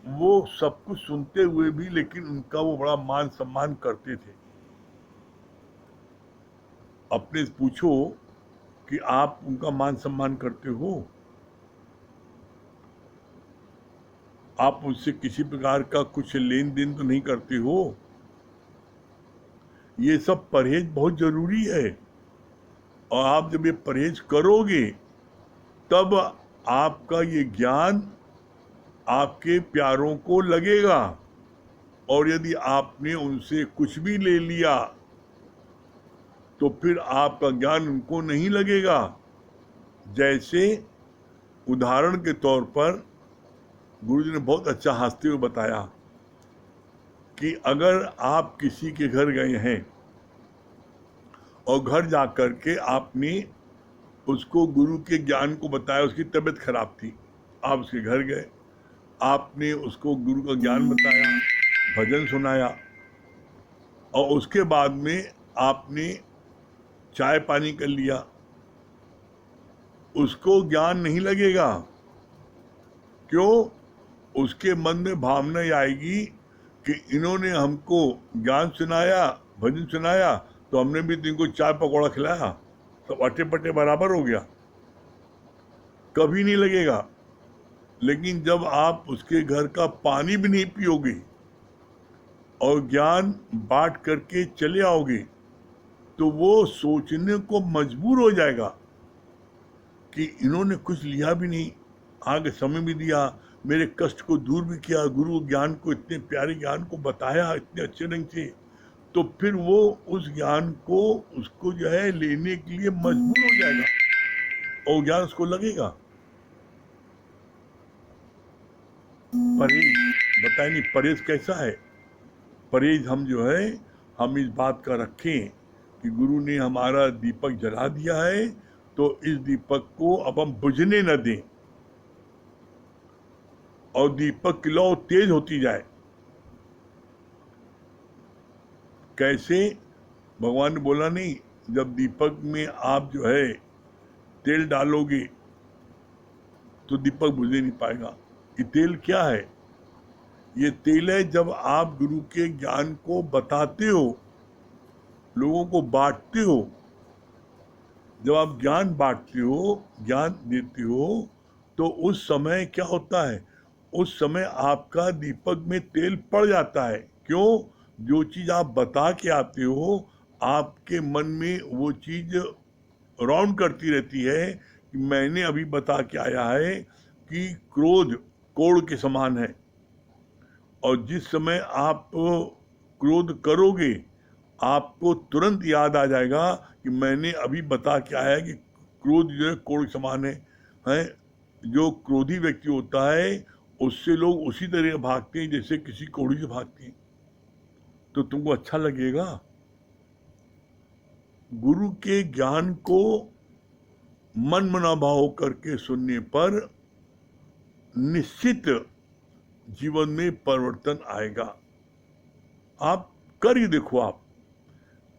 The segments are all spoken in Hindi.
वो सब कुछ सुनते हुए भी लेकिन उनका वो बड़ा मान सम्मान करते थे। अपने से पूछो कि आप उनका मान सम्मान करते हो? आप उनसे किसी प्रकार का कुछ लेन देन तो नहीं करते हो? ये सब परहेज बहुत जरूरी है। और आप जब ये परहेज करोगे तब आपका ये ज्ञान आपके प्यारों को लगेगा। और यदि आपने उनसे कुछ भी ले लिया तो फिर आपका ज्ञान उनको नहीं लगेगा। जैसे उदाहरण के तौर पर गुरुजी ने बहुत अच्छा हंसते हुए बताया कि अगर आप किसी के घर गए हैं और घर जाकर के आपने उसको गुरु के ज्ञान को बताया, उसकी तबीयत खराब थी, आप उसके घर गए, आपने उसको गुरु का ज्ञान बताया, भजन सुनाया, और उसके बाद में आपने चाय पानी कर लिया, उसको ज्ञान नहीं लगेगा। क्यों? उसके मन में भावना आएगी कि इन्होंने हमको ज्ञान सुनाया, भजन सुनाया, तो हमने भी इनको चाय पकौड़ा खिलाया, तो अटे पटे बराबर हो गया। कभी नहीं लगेगा। लेकिन जब आप उसके घर का पानी भी नहीं पियोगे और ज्ञान बांट करके चले आओगे तो वो सोचने को मजबूर हो जाएगा कि इन्होंने कुछ लिया भी नहीं, आगे समय भी दिया, मेरे कष्ट को दूर भी किया, गुरु ज्ञान को, इतने प्यारे ज्ञान को बताया इतने अच्छे ढंग से, तो फिर वो उस ज्ञान को उसको जो है लेने के लिए मजबूर हो जाएगा और ज्ञान उसको लगेगा। परहेज बताए नहीं, परहेज कैसा है? परहेज हम जो है हम इस बात का रखें कि गुरु ने हमारा दीपक जला दिया है तो इस दीपक को अब हम बुझने न दें और दीपक की लौ तेज होती जाए। कैसे? भगवान ने बोला नहीं, जब दीपक में आप जो है तेल डालोगे तो दीपक बुझ नहीं पाएगा। ये तेल क्या है? ये तेल है जब आप गुरु के ज्ञान को बताते हो, लोगों को बांटते हो। जब आप ज्ञान बांटते हो, ज्ञान देते हो, तो उस समय क्या होता है? उस समय आपका दीपक में तेल पड़ जाता है। क्यों? जो चीज आप बता के आते हो आपके मन में वो चीज राउंड करती रहती है कि मैंने अभी बता के आया है कि क्रोध कोड़ के समान है, और जिस समय आप क्रोध करोगे आपको तुरंत याद आ जाएगा कि मैंने अभी बता के आया कि क्रोध जो है कोड़ के समान है। जो क्रोधी व्यक्ति होता है उससे लोग उसी तरह भागते हैं जैसे किसी कोड़ी से भागते हैं। तो तुमको अच्छा लगेगा? गुरु के ज्ञान को मन मना भाव करके सुनने पर निश्चित जीवन में परिवर्तन आएगा। आप कर ही देखो। आप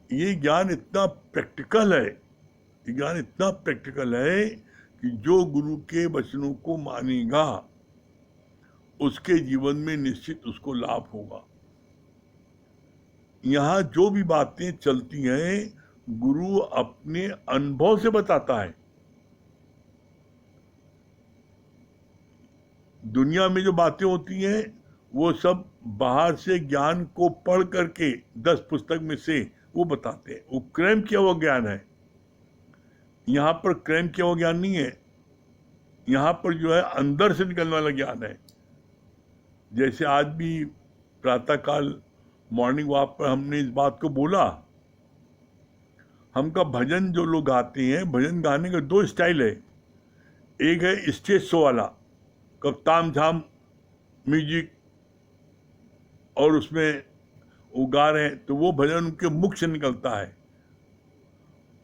ये ज्ञान इतना प्रैक्टिकल है, ये ज्ञान इतना प्रैक्टिकल है कि जो गुरु के वचनों को मानेगा उसके जीवन में निश्चित उसको लाभ होगा। यहाँ जो भी बातें चलती हैं गुरु अपने अनुभव से बताता है। दुनिया में जो बातें होती हैं वो सब बाहर से ज्ञान को पढ़ करके 10 पुस्तक में से वो बताते हैं, वो क्रैम किया हुआ ज्ञान है। यहाँ पर क्रैम किया हुआ ज्ञान नहीं है, यहाँ पर जो है अंदर से निकलने वाला ज्ञान है। जैसे आज भी प्रातःकाल मॉर्निंग वॉक पर हमने इस बात को बोला, हमका भजन जो लोग गाते हैं, भजन गाने का 2 स्टाइल है। एक है स्टेज शो वाला, कब ताम झाम म्यूजिक और उसमें वो गा रहे हैं तो वो भजन उनके मुख से निकलता है।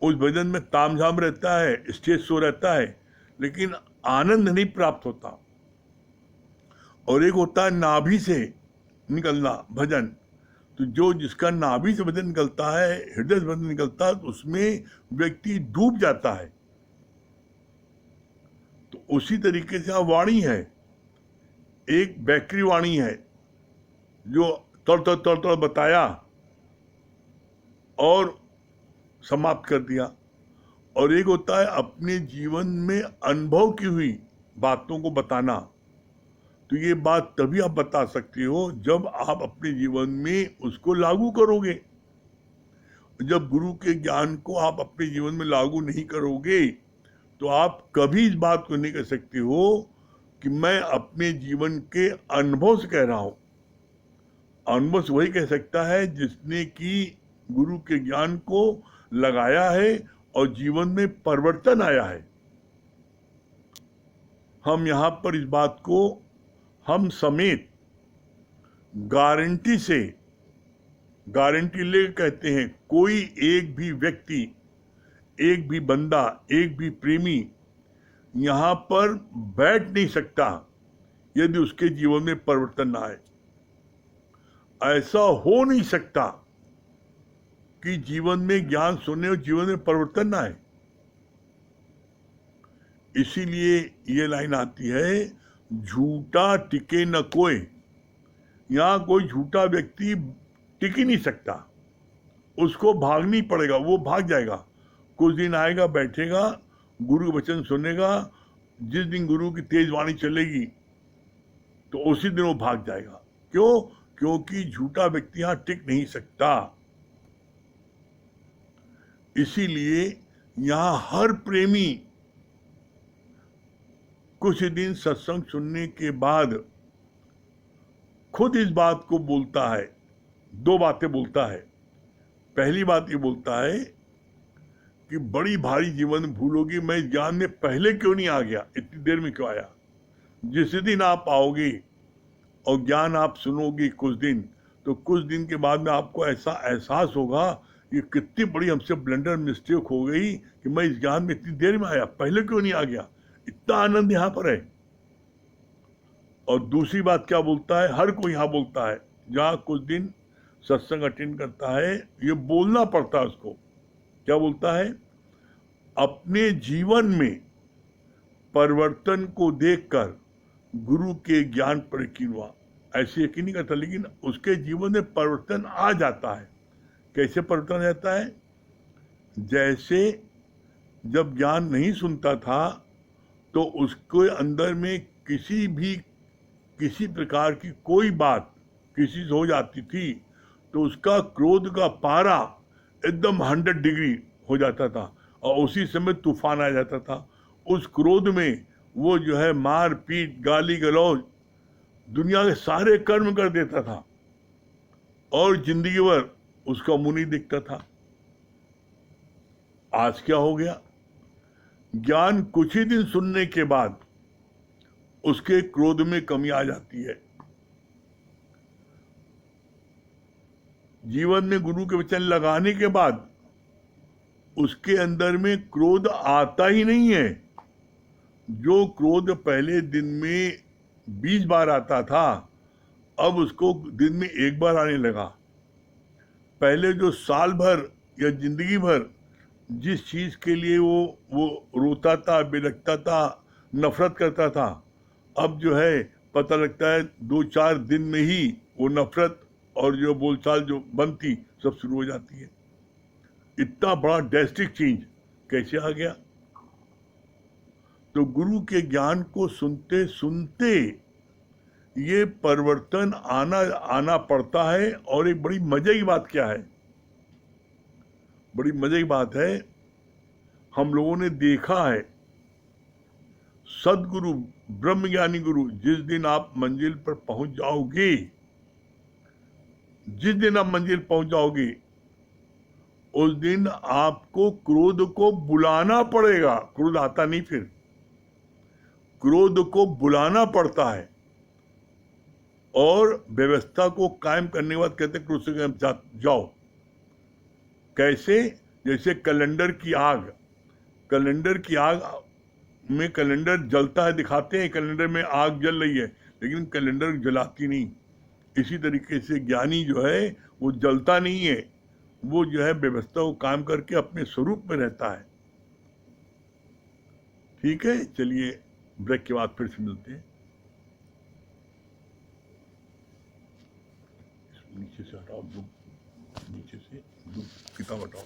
उस भजन में ताम झाम रहता है, स्टेज शो रहता है, लेकिन आनंद नहीं प्राप्त होता। और एक होता है नाभि से निकलना भजन, तो जो जिसका नाभि से भजन निकलता है, हृदय से भजन निकलता है, तो उसमें व्यक्ति डूब जाता है। तो उसी तरीके से वाणी है, एक बैकरी वाणी है जो तड़ तड़ तड़ तड़ बताया और समाप्त कर दिया, और एक होता है अपने जीवन में अनुभव की हुई बातों को बताना। तो ये बात तभी आप बता सकते हो जब आप अपने जीवन में उसको लागू करोगे। जब गुरु के ज्ञान को आप अपने जीवन में लागू नहीं करोगे तो आप कभी इस बात को नहीं कह सकते हो कि मैं अपने जीवन के अनुभव से कह रहा हूं। अनुभव से वही कह सकता है जिसने कि गुरु के ज्ञान को लगाया है और जीवन में परिवर्तन आया है। हम यहां पर इस बात को हम समेत गारंटी ले कहते हैं, कोई एक भी व्यक्ति, एक भी बंदा, एक भी प्रेमी यहां पर बैठ नहीं सकता यदि उसके जीवन में परिवर्तन ना आए। ऐसा हो नहीं सकता कि जीवन में ज्ञान सुने और जीवन में परिवर्तन ना आए। इसीलिए ये लाइन आती है, झूठा टिके न कोई। यहां कोई झूठा व्यक्ति टिक ही नहीं सकता, उसको भागना ही पड़ेगा, वो भाग जाएगा। कुछ दिन आएगा, बैठेगा, गुरु वचन सुनेगा, जिस दिन गुरु की तेज वाणी चलेगी तो उसी दिन वो भाग जाएगा। क्यों? क्योंकि झूठा व्यक्ति यहां टिक नहीं सकता। इसीलिए यहां हर प्रेमी कुछ दिन सत्संग सुनने के बाद खुद इस बात को बोलता है, दो बातें बोलता है। पहली बात ये बोलता है कि बड़ी भारी जीवन भूल होगी, मैं इस ज्ञान में पहले क्यों नहीं आ गया, इतनी देर में क्यों आया। जिस दिन आप आओगे और ज्ञान आप सुनोगे कुछ दिन, तो कुछ दिन के बाद में आपको ऐसा एहसास होगा ये कितनी बड़ी हमसे ब्लंडर मिस्टेक हो गई कि मैं इस ज्ञान में इतनी देर में आया, पहले क्यों नहीं आ गया। इतना आनंद यहां पर है। और दूसरी बात क्या बोलता है, हर कोई यहां बोलता है जहां कुछ दिन सत्संग अटेंड करता है, ये बोलना पड़ता है उसको। क्या बोलता है? अपने जीवन में परिवर्तन को देखकर गुरु के ज्ञान पर यकीन हुआ। ऐसे यकीन नहीं करता, लेकिन उसके जीवन में परिवर्तन आ जाता है। कैसे परिवर्तन आ जाता है? जैसे जब ज्ञान नहीं सुनता था तो उसके अंदर में किसी प्रकार की कोई बात किसी से हो जाती थी तो उसका क्रोध का पारा एकदम 100 डिग्री हो जाता था और उसी समय तूफान आ जाता था। उस क्रोध में वो जो है मार पीट, गाली गलौज, दुनिया के सारे कर्म कर देता था और जिंदगी भर उसका मुंह नहीं दिखता था। आज क्या हो गया? ज्ञान कुछ ही दिन सुनने के बाद उसके क्रोध में कमी आ जाती है। जीवन में गुरु के वचन लगाने के बाद उसके अंदर में क्रोध आता ही नहीं है। जो क्रोध पहले दिन में 20 बार आता था, अब उसको दिन में 1 बार आने लगा। पहले जो साल भर या जिंदगी भर जिस चीज के लिए वो रोता था, बिलखता था, नफरत करता था, अब जो है पता लगता है 2-4 दिन में ही वो नफरत और जो बोलचाल जो बनती सब शुरू हो जाती है। इतना बड़ा ड्रास्टिक चेंज कैसे आ गया? तो गुरु के ज्ञान को सुनते सुनते ये परिवर्तन आना पड़ता है। और एक बड़ी मजे की बात क्या है? बड़ी मजे की बात है, हम लोगों ने देखा है सदगुरु, ब्रह्मज्ञानी गुरु, जिस दिन आप मंजिल पर पहुंच जाओगे, जिस दिन आप मंजिल पहुंच जाओगे उस दिन आपको क्रोध को बुलाना पड़ेगा। क्रोध आता नहीं, फिर क्रोध को बुलाना पड़ता है और व्यवस्था को कायम करने के बाद कहते क्रोध से जाओ। कैसे? जैसे कैलेंडर की आग में कैलेंडर जलता है, दिखाते हैं कैलेंडर में आग जल रही है, लेकिन कैलेंडर जलाती नहीं। इसी तरीके से ज्ञानी जो है वो जलता नहीं है, वो जो है व्यवस्था को काम करके अपने स्वरूप में रहता है। ठीक है, चलिए ब्रेक के बाद फिर से मिलते हैं। नीचे से हटाओ, दो नीचे से दो किताब हटाओ।